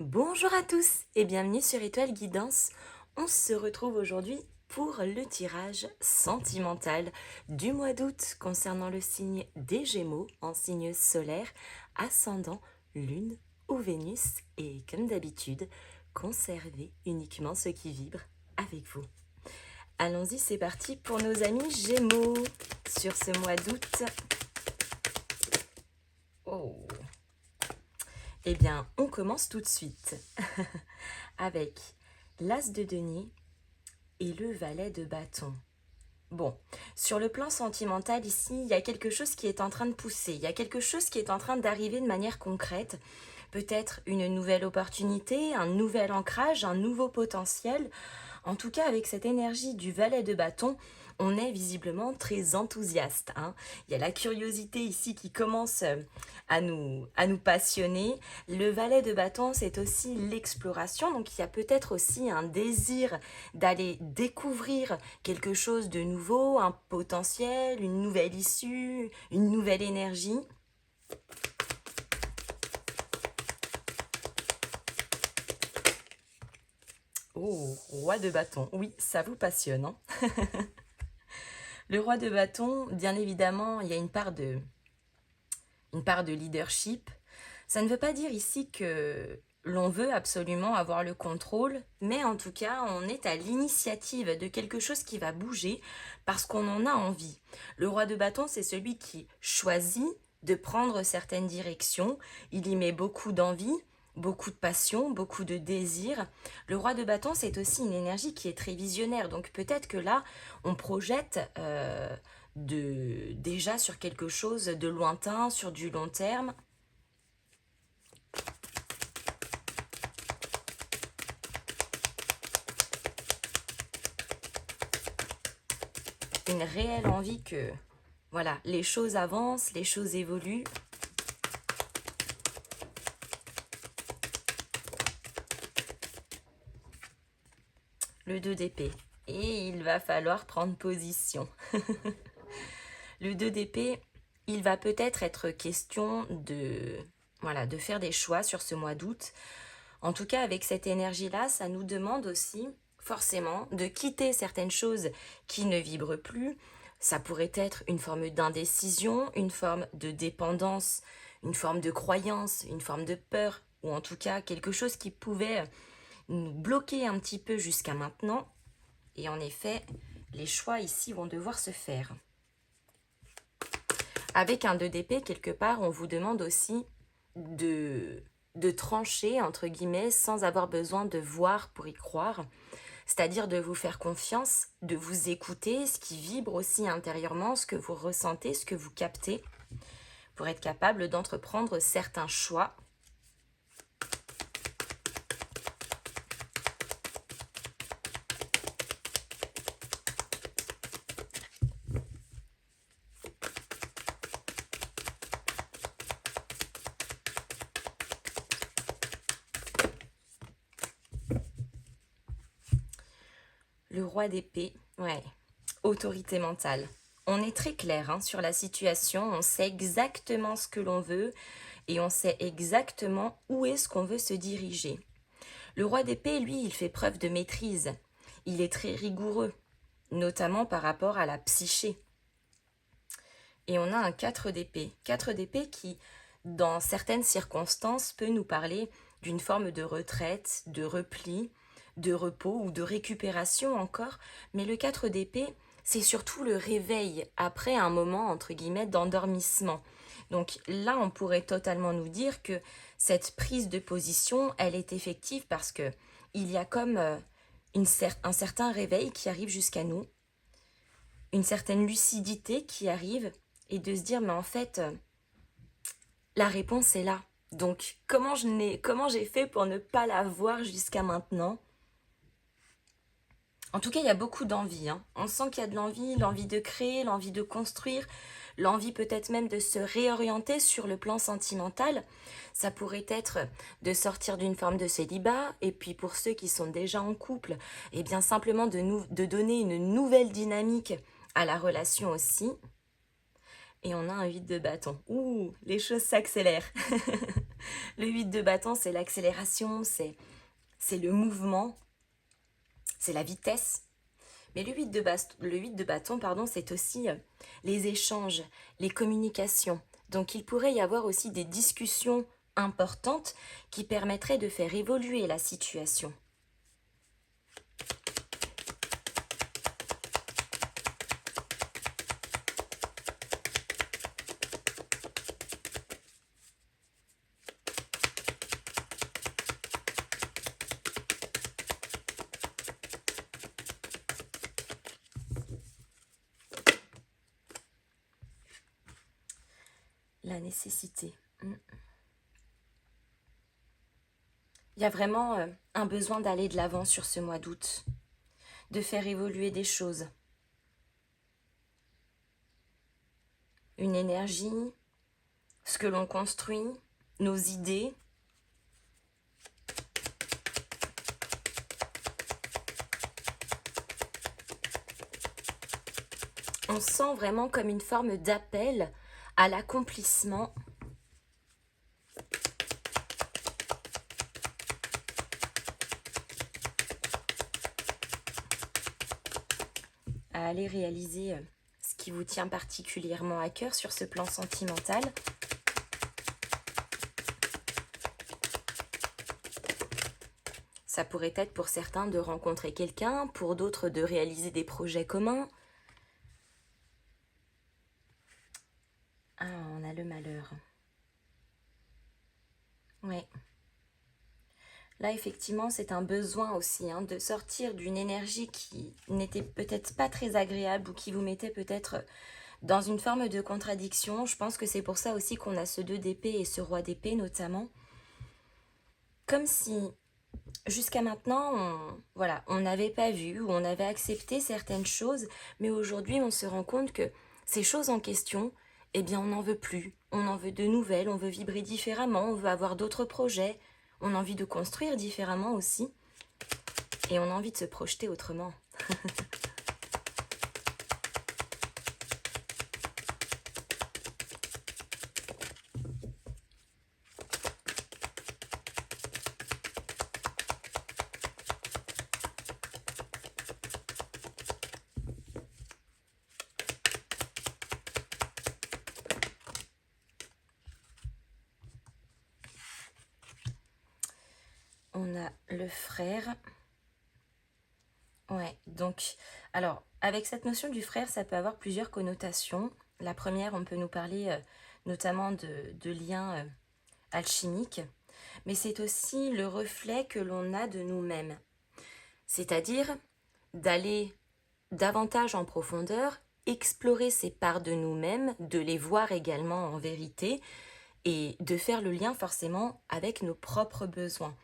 Bonjour à tous et bienvenue sur Étoile Guidance. On se retrouve aujourd'hui pour le tirage sentimental du mois d'août concernant le signe des Gémeaux en signe solaire, ascendant, lune ou Vénus. Et comme d'habitude, conservez uniquement ce qui vibre avec vous. Allons-y, c'est parti pour nos amis Gémeaux sur ce mois d'août. Oh. Eh bien, on commence tout de suite avec l'As de denier et le valet de bâton. Bon, sur le plan sentimental ici, il y a quelque chose qui est en train de pousser, il y a quelque chose qui est en train d'arriver de manière concrète, peut-être une nouvelle opportunité, un nouvel ancrage, un nouveau potentiel. En tout cas, avec cette énergie du valet de bâton, on est visiblement très enthousiaste. Il y a la curiosité ici qui commence à nous passionner. Le valet de bâton, c'est aussi l'exploration. Donc, il y a peut-être aussi un désir d'aller découvrir quelque chose de nouveau, un potentiel, une nouvelle issue, une nouvelle énergie. Oh, roi de bâton. Oui, ça vous passionne, hein? Le roi de bâton, bien évidemment, il y a une part de leadership. Ça ne veut pas dire ici que l'on veut absolument avoir le contrôle, mais en tout cas, on est à l'initiative de quelque chose qui va bouger parce qu'on en a envie. Le roi de bâton, c'est celui qui choisit de prendre certaines directions. Il y met beaucoup d'envie, beaucoup de passion, beaucoup de désir. Le roi de bâton, c'est aussi une énergie qui est très visionnaire. Donc peut-être que là, on projette déjà sur quelque chose de lointain, sur du long terme. Une réelle envie que voilà, les choses avancent, les choses évoluent. Le 2 d'épée. Et il va falloir prendre position. Le 2 d'épée, il va peut-être être question de faire des choix sur ce mois d'août. En tout cas, avec cette énergie-là, ça nous demande aussi, forcément, de quitter certaines choses qui ne vibrent plus. Ça pourrait être une forme d'indécision, une forme de dépendance, une forme de croyance, une forme de peur, ou en tout cas quelque chose qui pouvait nous bloquer un petit peu jusqu'à maintenant. Et en effet, les choix ici vont devoir se faire. Avec un 2 d'épée, quelque part, on vous demande aussi de trancher, entre guillemets, sans avoir besoin de voir pour y croire. C'est-à-dire de vous faire confiance, de vous écouter, ce qui vibre aussi intérieurement, ce que vous ressentez, ce que vous captez, pour être capable d'entreprendre certains choix. Le roi d'épée, ouais, autorité mentale. On est très clair sur la situation, on sait exactement ce que l'on veut et on sait exactement où est-ce qu'on veut se diriger. Le roi d'épée, lui, il fait preuve de maîtrise. Il est très rigoureux, notamment par rapport à la psyché. Et on a un 4 d'épée. 4 d'épée qui, dans certaines circonstances, peut nous parler d'une forme de retraite, de repli, de repos ou de récupération encore. Mais le 4 d'épée, c'est surtout le réveil après un moment, entre guillemets, d'endormissement. Donc là, on pourrait totalement nous dire que cette prise de position, elle est effective parce que il y a comme un certain réveil qui arrive jusqu'à nous, une certaine lucidité qui arrive, et de se dire, mais en fait, la réponse est là. Donc, comment j'ai fait pour ne pas la voir jusqu'à maintenant? En tout cas, il y a beaucoup d'envie. On sent qu'il y a de l'envie, l'envie de créer, l'envie de construire, l'envie peut-être même de se réorienter sur le plan sentimental. Ça pourrait être de sortir d'une forme de célibat, et puis pour ceux qui sont déjà en couple, eh bien simplement de donner une nouvelle dynamique à la relation aussi. Et on a un 8 de bâton. Ouh, les choses s'accélèrent. Le 8 de bâton, c'est l'accélération, c'est le mouvement, c'est la vitesse. Mais le 8 de bâton, pardon, c'est aussi les échanges, les communications. Donc il pourrait y avoir aussi des discussions importantes qui permettraient de faire évoluer la situation. La nécessité. Il y a vraiment un besoin d'aller de l'avant sur ce mois d'août, de faire évoluer des choses. Une énergie, ce que l'on construit, nos idées. On sent vraiment comme une forme d'appel à l'accomplissement. À aller réaliser ce qui vous tient particulièrement à cœur sur ce plan sentimental. Ça pourrait être pour certains de rencontrer quelqu'un, pour d'autres de réaliser des projets communs. Ah, on a le malheur. Ouais. Là, effectivement, c'est un besoin aussi de sortir d'une énergie qui n'était peut-être pas très agréable ou qui vous mettait peut-être dans une forme de contradiction. Je pense que c'est pour ça aussi qu'on a ce 2 d'épée et ce roi d'épée notamment. Comme si jusqu'à maintenant, on n'avait pas vu ou on avait accepté certaines choses, mais aujourd'hui, on se rend compte que ces choses en question, eh bien, on n'en veut plus. On en veut de nouvelles, on veut vibrer différemment, on veut avoir d'autres projets, on a envie de construire différemment aussi, et on a envie de se projeter autrement. On a le frère. Ouais, donc, alors, avec cette notion du frère, ça peut avoir plusieurs connotations. La première, on peut nous parler notamment de liens alchimiques, mais c'est aussi le reflet que l'on a de nous-mêmes. C'est-à-dire d'aller davantage en profondeur, explorer ces parts de nous-mêmes, de les voir également en vérité, et de faire le lien forcément avec nos propres besoins.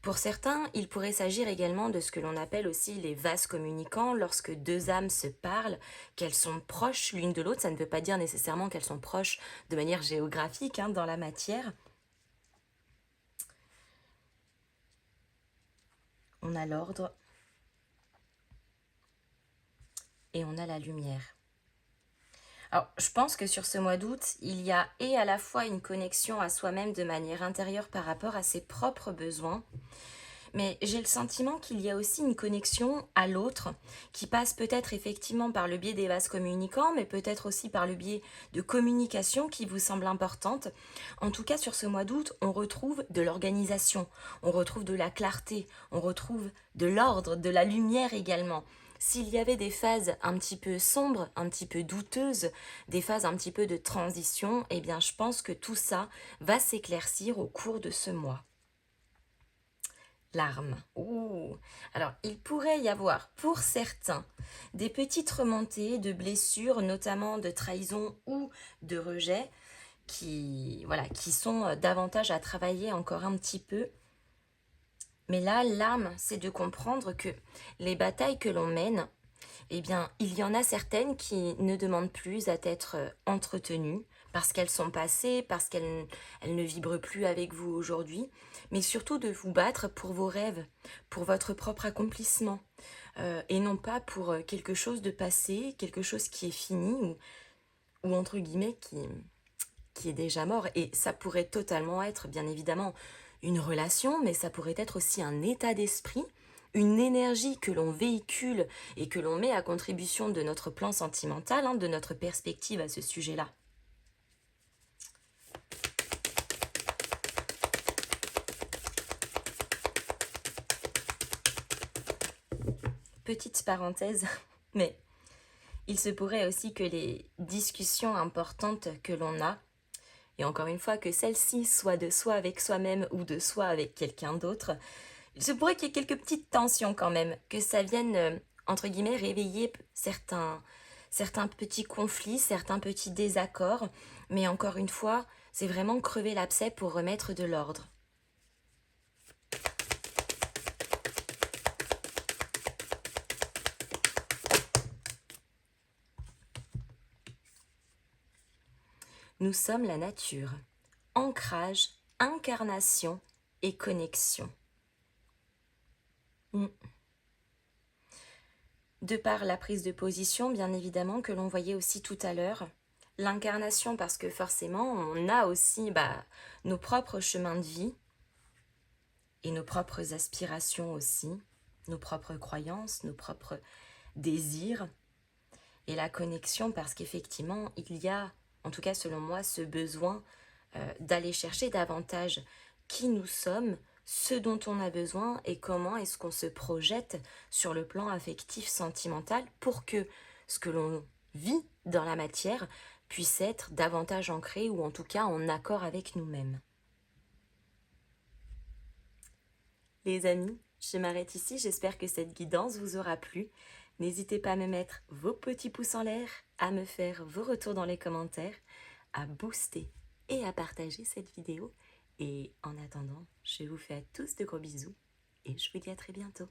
Pour certains, il pourrait s'agir également de ce que l'on appelle aussi les vases communicants, lorsque deux âmes se parlent, qu'elles sont proches l'une de l'autre. Ça ne veut pas dire nécessairement qu'elles sont proches de manière géographique dans la matière. On a l'ordre et on a la lumière. Alors, je pense que sur ce mois d'août, il y a et à la fois une connexion à soi-même de manière intérieure par rapport à ses propres besoins, mais j'ai le sentiment qu'il y a aussi une connexion à l'autre qui passe peut-être effectivement par le biais des vases communicants, mais peut-être aussi par le biais de communication qui vous semble importante. En tout cas, sur ce mois d'août, on retrouve de l'organisation, on retrouve de la clarté, on retrouve de l'ordre, de la lumière également. S'il y avait des phases un petit peu sombres, un petit peu douteuses, des phases un petit peu de transition, eh bien je pense que tout ça va s'éclaircir au cours de ce mois. L'arme. Ouh. Alors, il pourrait y avoir pour certains des petites remontées de blessures, notamment de trahison ou de rejet, qui sont davantage à travailler encore un petit peu. Mais là, l'arme, c'est de comprendre que les batailles que l'on mène, eh bien, il y en a certaines qui ne demandent plus à être entretenues parce qu'elles sont passées, parce qu'elles ne vibrent plus avec vous aujourd'hui, mais surtout de vous battre pour vos rêves, pour votre propre accomplissement, et non pas pour quelque chose de passé, quelque chose qui est fini ou entre guillemets qui est déjà mort. Et ça pourrait totalement être, bien évidemment, une relation, mais ça pourrait être aussi un état d'esprit, une énergie que l'on véhicule et que l'on met à contribution de notre plan sentimental, hein, de notre perspective à ce sujet-là. Petite parenthèse, mais il se pourrait aussi que les discussions importantes que l'on a, et encore une fois que celles-ci soient de soi avec soi-même ou de soi avec quelqu'un d'autre, il se pourrait qu'il y ait quelques petites tensions quand même, que ça vienne, entre guillemets, réveiller certains petits conflits, certains petits désaccords, mais encore une fois, c'est vraiment crever l'abcès pour remettre de l'ordre. Nous sommes la nature, ancrage, incarnation et connexion. De par la prise de position, bien évidemment, que l'on voyait aussi tout à l'heure, l'incarnation parce que forcément, on a aussi nos propres chemins de vie et nos propres aspirations aussi, nos propres croyances, nos propres désirs, et la connexion parce qu'effectivement, il y a, en tout cas selon moi, ce besoin d'aller chercher davantage qui nous sommes, ce dont on a besoin et comment est-ce qu'on se projette sur le plan affectif, sentimental pour que ce que l'on vit dans la matière puisse être davantage ancré ou en tout cas en accord avec nous-mêmes. Les amis, je m'arrête ici, j'espère que cette guidance vous aura plu. N'hésitez pas à me mettre vos petits pouces en l'air, à me faire vos retours dans les commentaires, à booster et à partager cette vidéo. Et en attendant, je vous fais à tous de gros bisous et je vous dis à très bientôt.